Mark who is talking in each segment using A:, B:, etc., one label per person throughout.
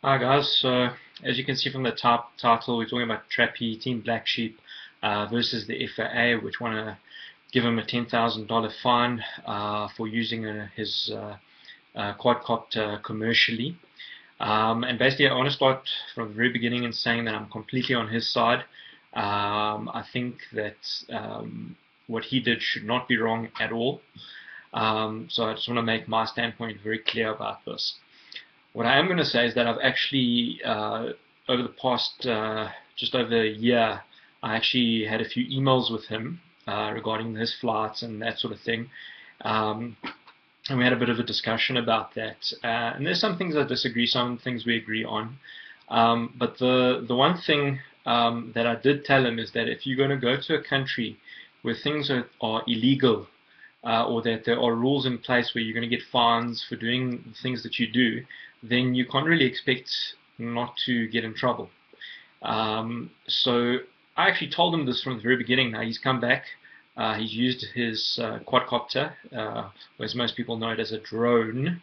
A: Hi guys, so as you can see from the top title, we're talking about Trappy, Team Black Sheep versus the FAA, which want to give him a $10,000 fine for using his quadcopter commercially. And basically, I want to start from the very beginning and saying that I'm completely on his side. I think that what he did should not be wrong at all. So I just want to make my standpoint very clear about this. What I am going to say is that I've actually, over the past just over a year, I actually had a few emails with him regarding his flights and that sort of thing. And we had a bit of a discussion about that. And there's some things I disagree, some things we agree on. But the one thing that I did tell him is that if you're going to go to a country where things are illegal, or that there are rules in place where you're going to get fines for doing the things that you do, then you can't really expect not to get in trouble. So I actually told him this from the very beginning. Now he's come back. He's used his quadcopter, as most people know it as a drone.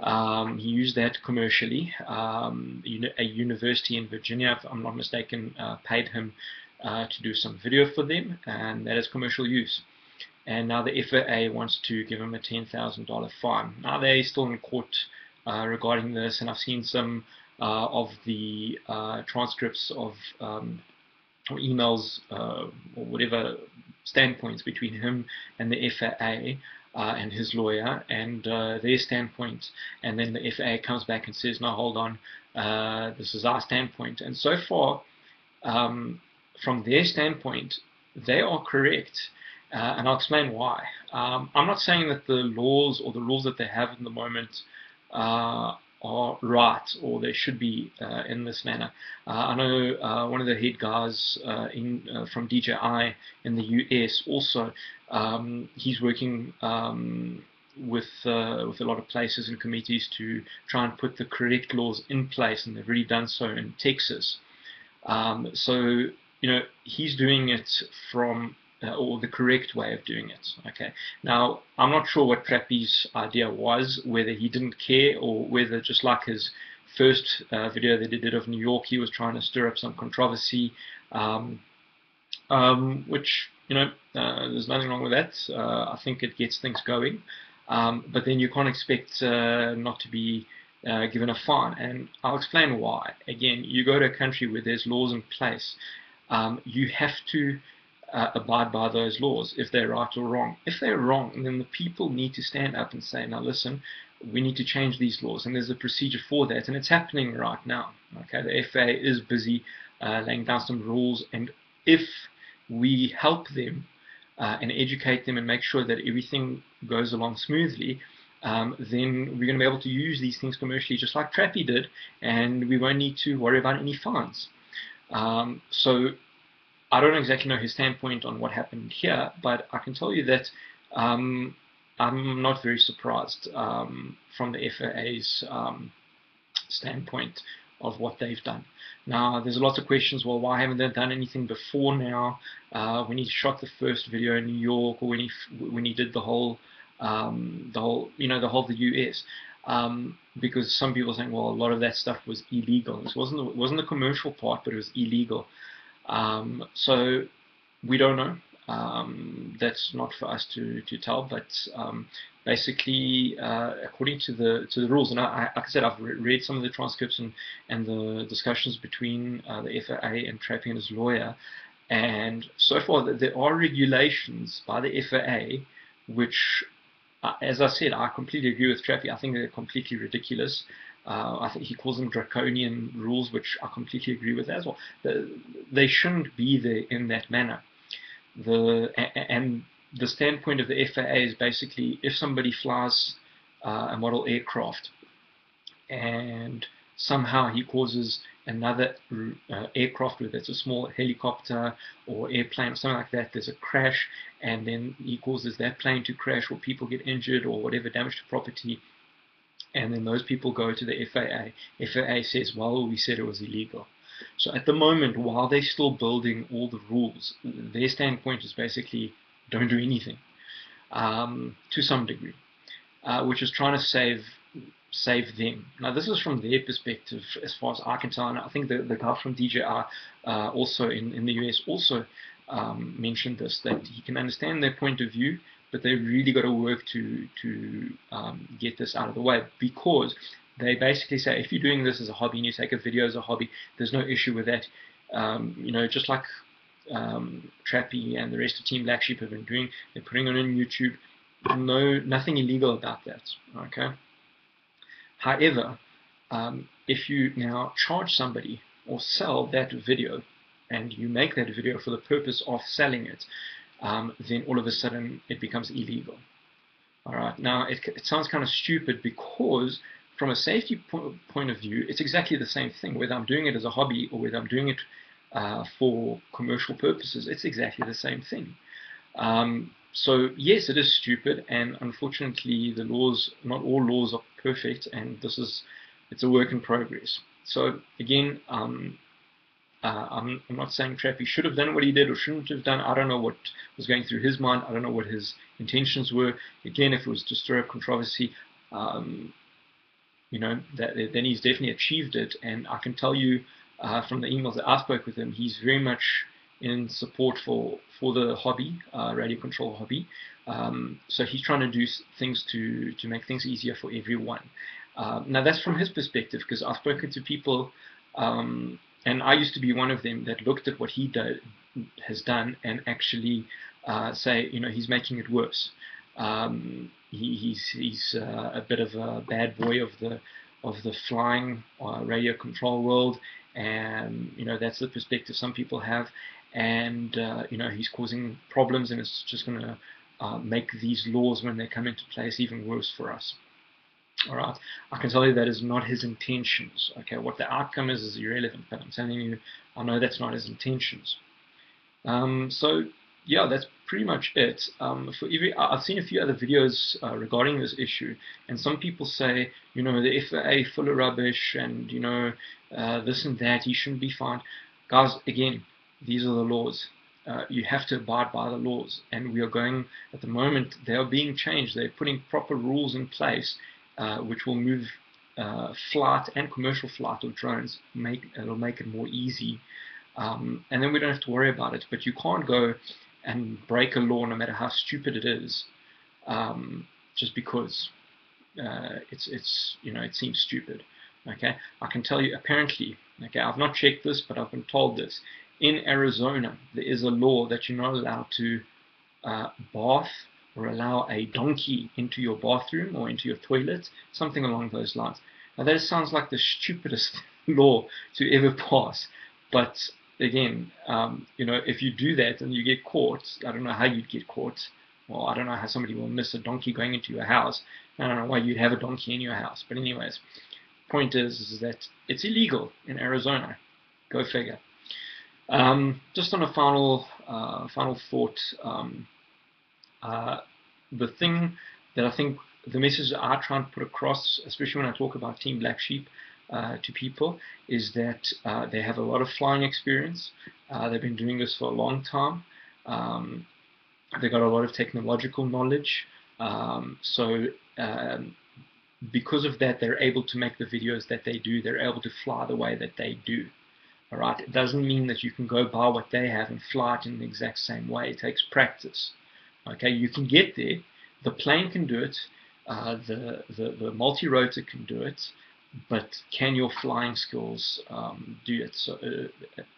A: He used that commercially. A university in Virginia, if I'm not mistaken, paid him to do some video for them, and that is commercial use. And now the FAA wants to give him a $10,000 fine. Now they're still in court regarding this, and I've seen some of the transcripts of or emails or whatever standpoints between him and the FAA and his lawyer and their standpoint, and then the FAA comes back and says, no, hold on, this is our standpoint. And so far, from their standpoint, they are correct. And I'll explain why. I'm not saying that the laws or the rules that they have in the moment are right or they should be in this manner. I know one of the head guys from DJI in the US also, he's working with a lot of places and committees to try and put the correct laws in place, and they've already done so in Texas. So, he's doing it from or the correct way of doing it. Okay. Now, I'm not sure what Trappy's idea was, whether he didn't care or whether, just like his first video that he did of New York, he was trying to stir up some controversy, which, there's nothing wrong with that. I think it gets things going. But then you can't expect not to be given a fine. And I'll explain why. Again, you go to a country where there's laws in place. You have to abide by those laws, if they're right or wrong. If they're wrong, then the people need to stand up and say, now listen, we need to change these laws, and there's a procedure for that, and it's happening right now. Okay, the FAA is busy laying down some rules, and if we help them and educate them and make sure that everything goes along smoothly, then we're going to be able to use these things commercially just like Trappy did, and we won't need to worry about any fines. So I don't exactly know his standpoint on what happened here, but I can tell you that I'm not very surprised from the FAA's standpoint of what they've done. Now, there's lots of questions. Well, why haven't they done anything before now? When he shot the first video in New York, or when he did the whole the US. Because some people are saying, well, a lot of that stuff was illegal. It wasn't the commercial part, but it was illegal. So we don't know. That's not for us to tell. But basically, according to the rules, and like I said, I've read some of the transcripts and the discussions between the FAA and Trappy and his lawyer. And so far, there are regulations by the FAA which, as I said, I completely agree with Trappy. I think they're completely ridiculous. I think he calls them draconian rules, which I completely agree with as well. They shouldn't be there in that manner. And the standpoint of the FAA is basically, if somebody flies a model aircraft and somehow he causes another aircraft, whether it's a small helicopter or airplane or something like that, there's a crash, and then he causes that plane to crash, or people get injured or whatever, damage to property, and then those people go to the FAA. FAA says, well, we said it was illegal. So at the moment, while they're still building all the rules, their standpoint is basically don't do anything, to some degree, which is trying to save save them. Now this is from their perspective as far as I can tell, and I think the guy from DJI also in the US also mentioned this, that he can understand their point of view, but they really got to work to get this out of the way, because they basically say if you're doing this as a hobby and you take a video as a hobby, there's no issue with that. Just like Trappy and the rest of Team Black Sheep have been doing, they're putting it on YouTube. Nothing illegal about that. Okay. However, if you now charge somebody or sell that video, and you make that video for the purpose of selling it, then all of a sudden it becomes illegal. All right. Now it sounds kind of stupid, because from a safety point of view, it's exactly the same thing. Whether I'm doing it as a hobby or whether I'm doing it for commercial purposes, it's exactly the same thing. So yes, it is stupid, and unfortunately the laws, not all laws are perfect, and it's a work in progress. So again, I'm not saying Trappy should have done what he did or shouldn't have done. I don't know what was going through his mind. I don't know what his intentions were. Again, if it was to stir up controversy, then he's definitely achieved it. And I can tell you from the emails that I spoke with him, he's very much in support for the hobby, radio control hobby. So he's trying to do things to make things easier for everyone. Now that's from his perspective, because I've spoken to people, and I used to be one of them, that looked at what he has done and actually say, he's making it worse. He's a bit of a bad boy of the flying radio control world, and that's the perspective some people have, and he's causing problems, and it's just going to make these laws, when they come into place, even worse for us. All right, I can tell you that is not his intentions. Okay, what the outcome is irrelevant, but I'm telling you, I know that's not his intentions. So yeah, that's pretty much it. I've seen a few other videos regarding this issue, and some people say, the FAA full of rubbish, and this and that, he shouldn't be fined. Guys, again, these are the laws. You have to abide by the laws, and we are going, at the moment, they are being changed. They're putting proper rules in place, which will move flight and commercial flight of drones. It'll make it more easy, and then we don't have to worry about it. But you can't go and break a law, no matter how stupid it is, just because it seems stupid. Okay, I can tell you, apparently, okay, I've not checked this, but I've been told this. In Arizona, there is a law that you're not allowed to bath or allow a donkey into your bathroom or into your toilet, something along those lines. Now that sounds like the stupidest law to ever pass, but again, if you do that and you get caught, I don't know how you'd get caught. Well, I don't know how somebody will miss a donkey going into your house. I don't know why you'd have a donkey in your house. But anyways, point is that it's illegal in Arizona. Go figure. Just on a final thought, the thing that I think, the message that I try and put across, especially when I talk about Team Black Sheep to people, is that they have a lot of flying experience. They've been doing this for a long time. They've got a lot of technological knowledge. So because of that, they're able to make the videos that they do. They're able to fly the way that they do. All right. It doesn't mean that you can go buy what they have and fly it in the exact same way. It takes practice. Okay, you can get there. The plane can do it. The multi-rotor can do it. But can your flying skills do it? So,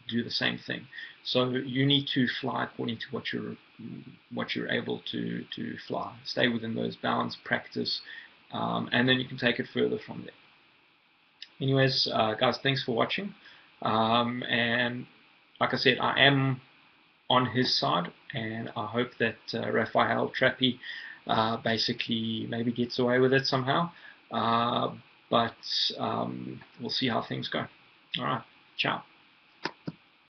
A: do the same thing. So you need to fly according to what you're able to fly. Stay within those bounds. Practice, and then you can take it further from there. Anyways, guys, thanks for watching. And like I said, I am on his side, and I hope that Raphael Trappy basically maybe gets away with it somehow. But we'll see how things go. All right, ciao.